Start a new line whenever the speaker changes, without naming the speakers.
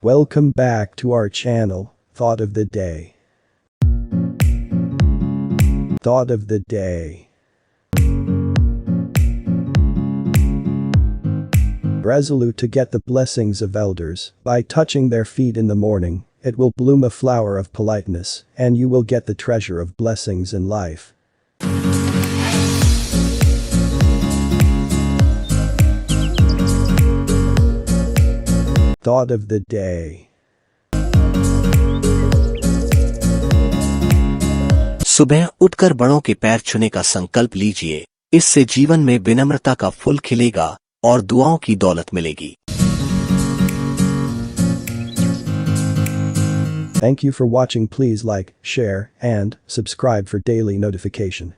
Welcome back to our channel, Thought of the Day. Thought of the Day. Resolute to get the blessings of elders by touching their feet in the morning, it will bloom a flower of politeness, and you will get the treasure of blessings in life. Thought of the Day.
सुबह उठकर बड़ों के पैर छूने का संकल्प लीजिए, इससे जीवन में विनम्रता का फूल खिलेगा और दुआओं की दौलत मिलेगी।
Thank you for watching. Please like, share, and subscribe for daily notification.